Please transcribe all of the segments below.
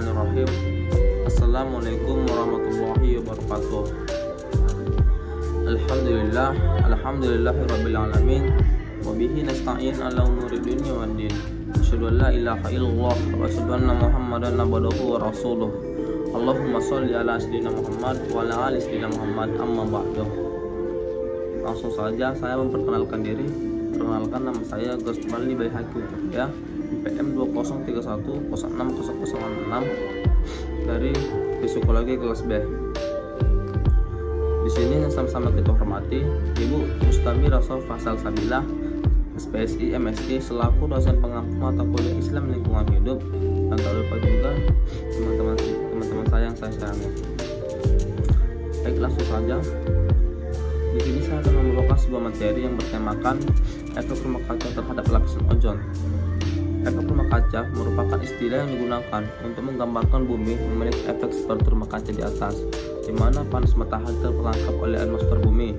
Bismillahirrahmanirrahim. Assalamualaikum warahmatullahi wabarakatuh. Alhamdulillahirabbil alamin. Wa bihi nasta'in ala umuri dunya waddin. Asyhadu an la ilaha illallah wa asyhadu anna Muhammadan abduhu wa rasuluh. Allahumma shalli ala sayyidina Muhammad wa ala ali sayyidina Muhammad, amma ba'du. Langsung saja saya memperkenalkan diri. Perkenalkan, nama saya Gus Mali Bayhaqi ya, PM 2031060006 dari Psikologi kelas B. Di sini yang sama-sama kita hormati Ibu Mustami Rasul Fasal Sabilah, SPSI MSc, selaku dosen pengampu mata kuliah Islam Lingkungan Hidup, dan tak lupa juga teman-teman saya yang saya sayangi. Baik, langsung saja. Di sini saya akan membawakan sebuah materi yang bertemakan efek rumah kaca terhadap lapisan ozon. Efek rumah kaca merupakan istilah yang digunakan untuk menggambarkan bumi memiliki efek seperti rumah kaca di atas, di mana panas matahari terperangkap oleh atmosfer bumi.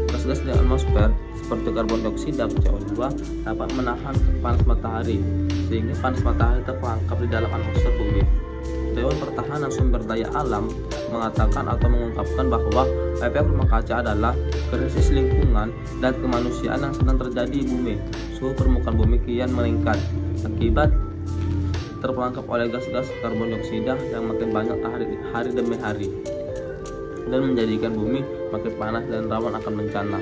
Gas-gas di atmosfer seperti karbon dioksida atau CO2 dapat menahan panas matahari, sehingga panas matahari terperangkap di dalam atmosfer bumi. Dewan Pertahanan Sumber Daya Alam mengatakan atau mengungkapkan bahwa efek rumah kaca adalah krisis lingkungan dan kemanusiaan yang sedang terjadi di bumi. Suhu permukaan bumi kian meningkat akibat terperangkap oleh gas-gas karbon dioksida yang makin banyak hari demi hari, dan menjadikan bumi makin panas dan rawan akan bencana.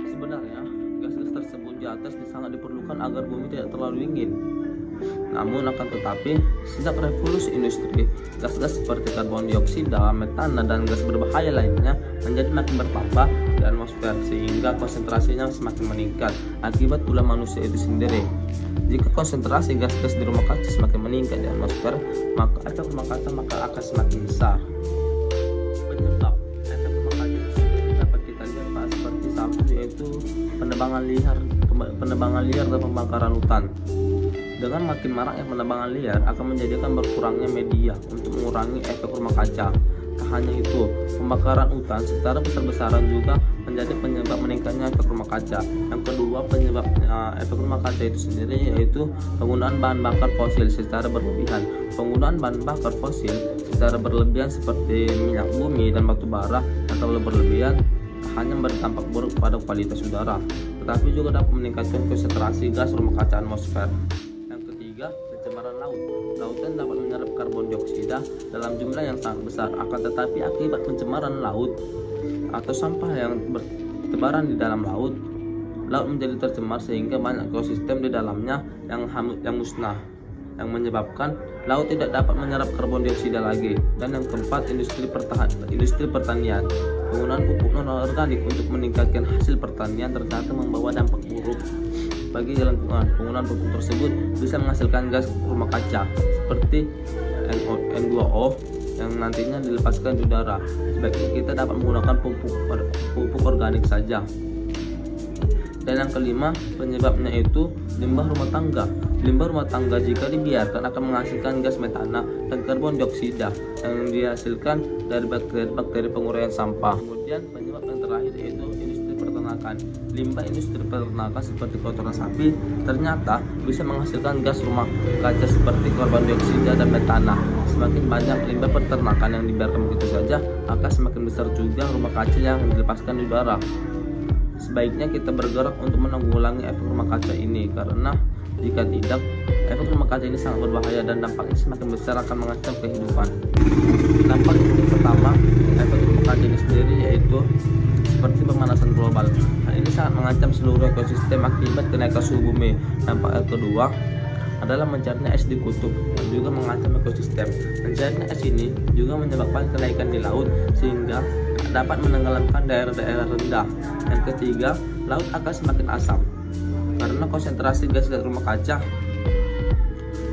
Sebenarnya gas-gas tersebut di atas sangat diperlukan agar bumi tidak terlalu dingin. Namun akan tetapi, sejak revolusi industri, gas-gas seperti karbon dioksida, metana, dan gas berbahaya lainnya menjadi makin bertambah di atmosfer, sehingga konsentrasinya semakin meningkat akibat ulah manusia itu sendiri. Jika konsentrasi gas-gas di rumah kaca semakin meningkat di atmosfer, maka efek rumah kaca akan semakin besar. Penyebab efek rumah kaca dapat kita lihat seperti satu, yaitu penebangan liar dan pembakaran hutan. Dengan makin maraknya penebangan liar akan menjadikan berkurangnya media untuk mengurangi efek rumah kaca. Tak hanya itu, pembakaran hutan secara besar-besaran juga menjadi penyebab meningkatnya efek rumah kaca. Yang kedua, penyebab efek rumah kaca itu sendiri yaitu penggunaan bahan bakar fosil secara berlebihan. Penggunaan bahan bakar fosil secara berlebihan seperti minyak bumi dan batu bara yang terlalu berlebihan hanya berdampak buruk pada kualitas udara, tetapi juga dapat meningkatkan konsentrasi gas rumah kaca atmosfer. Pencemaran laut. Lautan dapat menyerap karbon dioksida dalam jumlah yang sangat besar, akan tetapi akibat pencemaran laut atau sampah yang bertebaran di dalam laut menjadi tercemar sehingga banyak ekosistem di dalamnya yang musnah, yang menyebabkan laut tidak dapat menyerap karbon dioksida lagi. Dan yang keempat, industri pertanian. Penggunaan pupuk non-organik untuk meningkatkan hasil pertanian ternyata membawa dampak buruk bagi lingkungan. Penggunaan pupuk tersebut bisa menghasilkan gas rumah kaca seperti N2O yang nantinya dilepaskan di udara. Sebaiknya kita dapat menggunakan pupuk organik saja. Dan yang kelima, penyebabnya itu limbah rumah tangga. Limbah rumah tangga jika dibiarkan akan menghasilkan gas metana dan karbon dioksida yang dihasilkan dari bakteri penguraian sampah. Kemudian penyebab yang terakhir yaitu industri peternakan. Limbah industri peternakan seperti kotoran sapi ternyata bisa menghasilkan gas rumah kaca seperti karbon dioksida dan metana. Semakin banyak limbah peternakan yang dibiarkan begitu saja, maka semakin besar juga rumah kaca yang dilepaskan di udara. Sebaiknya kita bergerak untuk menanggulangi efek rumah kaca ini, karena jika tidak, efek rumah kaca ini sangat berbahaya dan dampaknya semakin besar akan mengancam kehidupan. Dampak yang pertama, efek rumah kaca ini sendiri yaitu seperti pemanasan global. Hal ini sangat mengancam seluruh ekosistem akibat kenaikan suhu bumi. Dampak yang kedua adalah mencairnya es di kutub yang juga mengancam ekosistem. Mencairnya es ini juga menyebabkan kenaikan di laut sehingga dapat menenggelamkan daerah-daerah rendah. Yang ketiga, laut akan semakin asam karena konsentrasi gas rumah kaca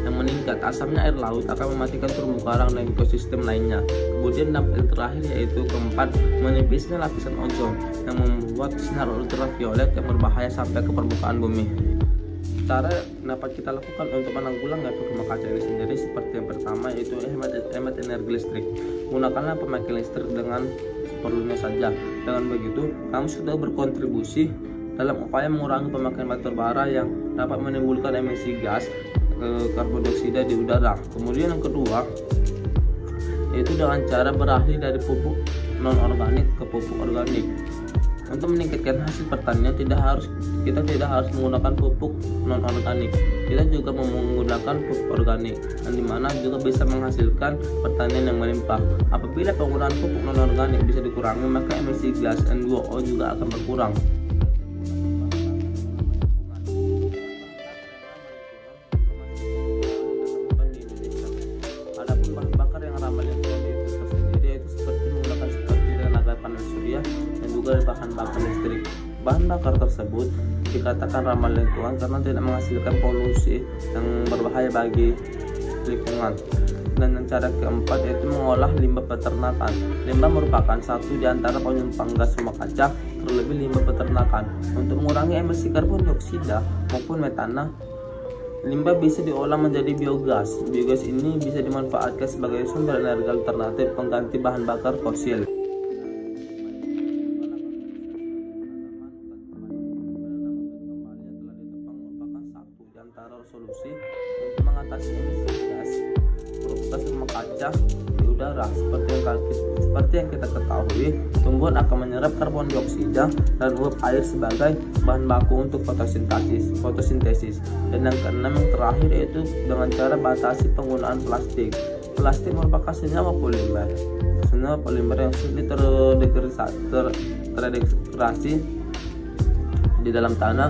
yang meningkat. Asamnya air laut akan mematikan terumbu karang dan ekosistem lainnya. Kemudian dampak yang terakhir yaitu keempat, menipisnya lapisan ozon yang membuat sinar ultraviolet yang berbahaya sampai ke permukaan bumi. Cara dapat kita lakukan untuk menanggulangi efek rumah kaca ini sendiri seperti yang pertama yaitu hemat energi listrik. Gunakanlah pemakaian listrik dengan seperlunya saja. Dengan begitu, kamu sudah berkontribusi dalam upaya mengurangi pemakaian batu bara yang dapat menimbulkan emisi gas karbon dioksida di udara. Kemudian yang kedua yaitu dengan cara beralih dari pupuk non organik ke pupuk organik. Untuk meningkatkan hasil pertanian kita tidak harus menggunakan pupuk non organik. Kita juga menggunakan pupuk organik, yang dimana juga bisa menghasilkan pertanian yang melimpah. Apabila penggunaan pupuk non organik bisa dikurangi, maka emisi gas N2O juga akan berkurang. Adapun bahan bakar yang ramah lingkungan itu tersendiri yaitu seperti tenaga panas surya dan juga bahan bakar listrik. Bahan bakar tersebut dikatakan ramah lingkungan karena tidak menghasilkan polusi yang berbahaya bagi lingkungan. Dan yang cara keempat yaitu mengolah limbah peternakan. Limbah merupakan satu di antara penyumbang gas rumah kaca, terlebih limbah peternakan. Untuk mengurangi emisi karbon dioksida maupun metana, limbah bisa diolah menjadi biogas. Biogas ini bisa dimanfaatkan sebagai sumber energi alternatif pengganti bahan bakar fosil. Solusi untuk mengatasi emisi gas rumah kaca di udara. Seperti yang kita ketahui, tumbuhan akan menyerap karbon dioksida dan uap air sebagai bahan baku untuk fotosintesis. Dan yang keenam yang terakhir yaitu dengan cara batasi penggunaan plastik. Plastik merupakan senyawa polimer yang sulit terdegrasi di dalam tanah.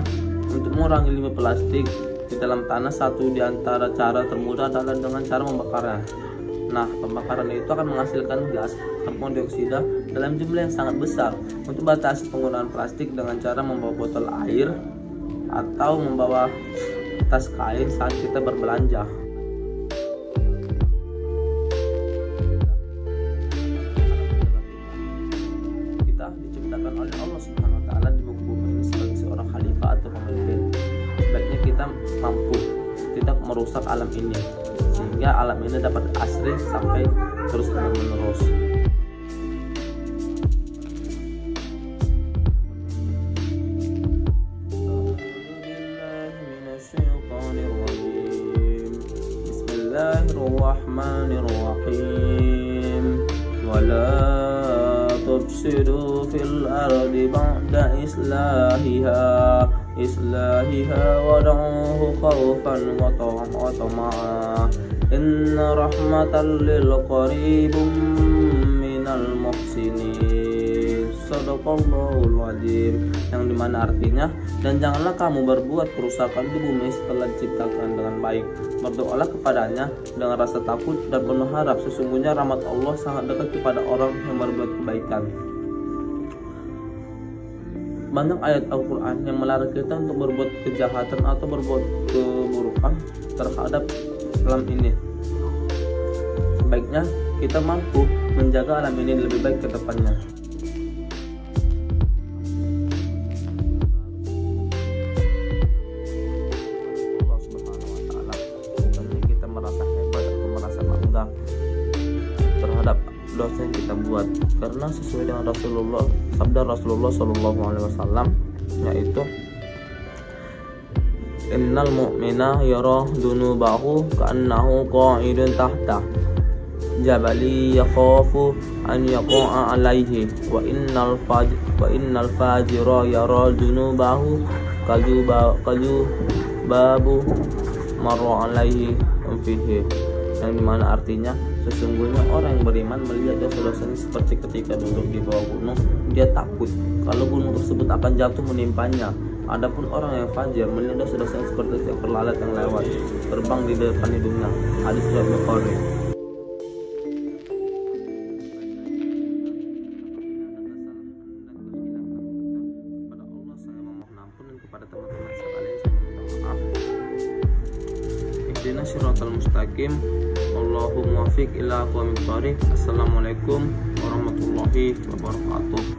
Untuk mengurangi limbah plastik di dalam tanah, satu di antara cara termudah adalah dengan cara membakarnya. Nah, pembakaran itu akan menghasilkan gas karbon dioksida dalam jumlah yang sangat besar. Untuk batasi penggunaan plastik dengan cara membawa botol air atau membawa tas kain saat kita berbelanja. Kita diciptakan oleh Allah Subhanahu wa taala di muka bumi ini sebagai seorang khalifah atau pemimpin. Sebaiknya kita mampu tidak merusak alam ini sehingga alam ini dapat asri sampai terus menerus. Bismillahirrahmanirrahim. Wala tufsidu fil ardi ba'da islahiha wad'uhu khawfan wa tama'a inna rahmatan lil qaribum minal muhsinin. Shadaqallahul azim. Yang dimana artinya, dan janganlah kamu berbuat kerusakan di bumi setelah diciptakan dengan baik. Berdoalah kepadanya dengan rasa takut dan penuh harap, sesungguhnya rahmat Allah sangat dekat kepada orang yang berbuat kebaikan. Banyak ayat Al-Quran yang melarang kita untuk berbuat kejahatan atau berbuat keburukan terhadap alam ini. Sebaiknya kita mampu menjaga alam ini lebih baik ke depannya. Allah Subhanahu wa taala, bukannya kita merasa hebat atau merasa bangga terhadap dosa yang kita buat, karena sesuai dengan sabda Rasulullah SAW, yaitu innal mu'mina yara dunubahu ka'annahu qa'idun tahta jabali yakhafu an yaqa'a alaihi wa innal fajira yara dunubahu kaju babu marra alaihi fihi. Yang dimana artinya, sesungguhnya orang yang beriman melihat dosa-dosanya seperti ketika duduk di bawah gunung, dia takut kalau gunung tersebut akan jatuh menimpanya. Adapun orang yang fajir melihat dosa-dosanya seperti seekor lalat yang lewat terbang di depan hidungnya. Hadis riwayat Bukhari. Kepada Allah saya memohon ampun, dan kepada teman-teman sekalian saya meminta maaf. Ihdinas siratal mustaqim. Allahumma muwaffiq ila aqwamit thoriq. Assalamualaikum warahmatullahi wabarakatuh.